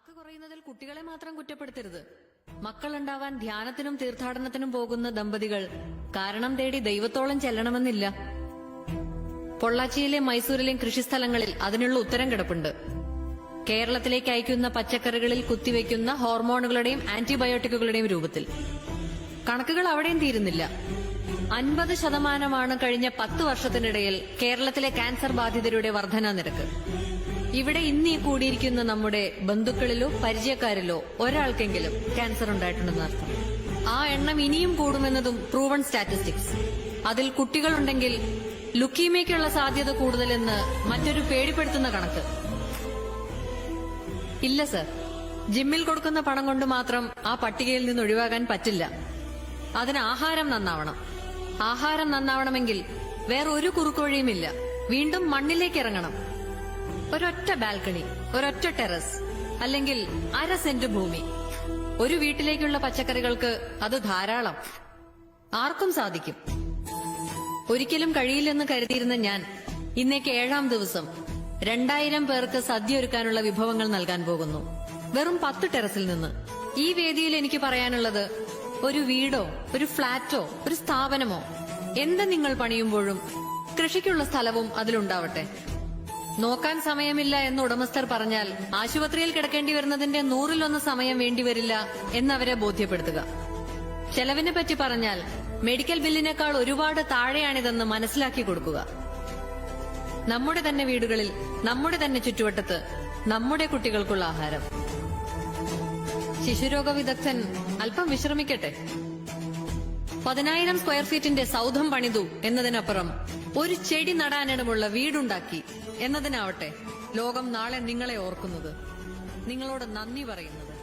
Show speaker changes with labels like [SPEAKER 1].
[SPEAKER 1] Mark കുറയുന്നതിൽ കുട്ടികളെ മാത്രം കുറ്റപ്പെടുത്തരുത്. മക്കളുണ്ടാവാൻ ധ്യാനത്തിനും തീർത്ഥാടനത്തിനും പോകുന്ന ദമ്പതികൾ കാരണം തേടി ദൈവത്തോളം ചെല്ലണമെന്നില്ല. പൊള്ളാച്ചിയിലെ മൈസൂരിലെയും കൃഷിസ്ഥലങ്ങളിൽ അതിനുള്ള ഉത്തരം കിടപ്പുണ്ട്. കേരളത്തിലേക്ക് അയക്കുന്ന പച്ചക്കറികളിൽ കുത്തിവെക്കുന്ന ഹോർമോണുകളുടെയും ആന്റിബയോട്ടിക്കുകളുടെയും രൂപത്തിൽ. കണക്കുകൾ അവിടെയും തീരുന്നില്ല. 50% കഴിഞ്ഞ 10 വർഷത്തിനിടയിൽ കേരളത്തിലെ ക്യാൻസർ ബാധിതരുടെ വർധനാ നിരക്ക്. ഇവിടെ ഇന്നീ കൂടിയിരിക്കുന്ന നമ്മുടെ ബന്ധുക്കളിലോ പരിചയക്കാരിലോ ഒരാൾക്കെങ്കിലും ക്യാൻസർ ഉണ്ടായിട്ടുണ്ടെന്ന് അർത്ഥം. ആ എണ്ണം ഇനിയും കൂടുമെന്നതും പ്രൂവൺ സ്റ്റാറ്റിസ്റ്റിക്സ്. അതിൽ കുട്ടികളുണ്ടെങ്കിൽ ലുക്കീമിയയ്ക്കുള്ള സാധ്യത കൂടുതലെന്ന് മറ്റൊരു പേടിപ്പെടുത്തുന്ന കണക്ക്. ഇല്ല സർ, ജിമ്മിൽ കൊടുക്കുന്ന പണം കൊണ്ട് മാത്രം ആ പട്ടികയിൽ നിന്ന് ഒഴിവാകാൻ പറ്റില്ല. അതിന് ആഹാരം നന്നാവണം. ആഹാരം നന്നാവണമെങ്കിൽ വേറെ ഒരു കുറുക്കുവഴിയുമില്ല. വീണ്ടും മണ്ണിലേക്ക് ഇറങ്ങണം. ഒരൊറ്റ ബാൽക്കണി, ഒരൊറ്റ ടെറസ്, അല്ലെങ്കിൽ 1/2 സെന്റ് ഭൂമി. ഒരു വീട്ടിലേക്കുള്ള പച്ചക്കറികൾക്ക് അത് ധാരാളം. ആർക്കും സാധിക്കും. ഒരിക്കലും കഴിയില്ലെന്ന് കരുതിയിരുന്ന ഞാൻ ഇന്നേക്ക് 7ാം ദിവസം 2000 പേർക്ക് സദ്യ ഒരുക്കാനുള്ള വിഭവങ്ങൾ നൽകാൻ പോകുന്നു. വെറും 10 ടെറസിൽ നിന്ന്. ഈ വേദിയിൽ എനിക്ക് പറയാനുള്ളത്, ഒരു വീടോ ഒരു ഫ്ളാറ്റോ ഒരു സ്ഥാപനമോ എന്ത് നിങ്ങൾ പണിയുമ്പോഴും കൃഷിക്കുള്ള സ്ഥലവും അതിലുണ്ടാവട്ടെ. നോക്കാൻ സമയമില്ല എന്ന് ഉടമസ്ഥർ പറഞ്ഞാൽ ആശുപത്രിയിൽ കിടക്കേണ്ടി വരുന്നതിന്റെ 100-1 സമയം വേണ്ടിവരില്ല എന്നവരെ ബോധ്യപ്പെടുത്തുക. ചെലവിനെ പറ്റി പറഞ്ഞാൽ മെഡിക്കൽ ബില്ലിനേക്കാൾ ഒരുപാട് താഴെയാണിതെന്ന് മനസ്സിലാക്കി കൊടുക്കുക. നമ്മുടെ തന്നെ വീടുകളിൽ, നമ്മുടെ തന്നെ ചുറ്റുവട്ടത്ത് നമ്മുടെ കുട്ടികൾക്കുള്ള ആഹാരം. ശിശുരോഗ വിദഗ്ധൻ അല്പം വിശ്രമിക്കട്ടെ. 10,000 സ്ക്വയർ ഫീറ്റിന്റെ സൗധം പണിതു എന്നതിനപ്പുറം ഒരു ചെടി നടാനിടമുള്ള വീടുണ്ടാക്കി എന്നതിനാവട്ടെ ലോകം നാളെ നിങ്ങളെ ഓർക്കുന്നത്, നിങ്ങളോട് നന്ദി പറയുന്നത്.